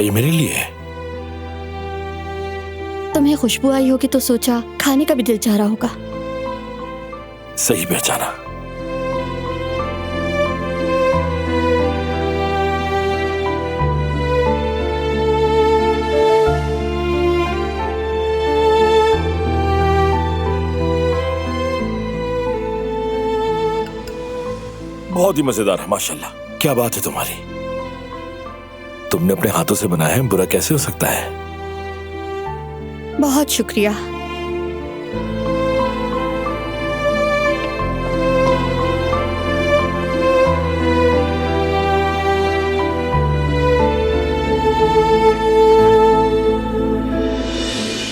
ये मेरे लिए है? तुम्हें खुशबू आई होगी तो सोचा खाने का भी दिल चाह रहा होगा। सही पहचाना। बहुत ही मजेदार है माशाल्लाह। क्या बात है तुम्हारी, तुमने अपने हाथों से बनाया है, बुरा कैसे हो सकता है? बहुत शुक्रिया।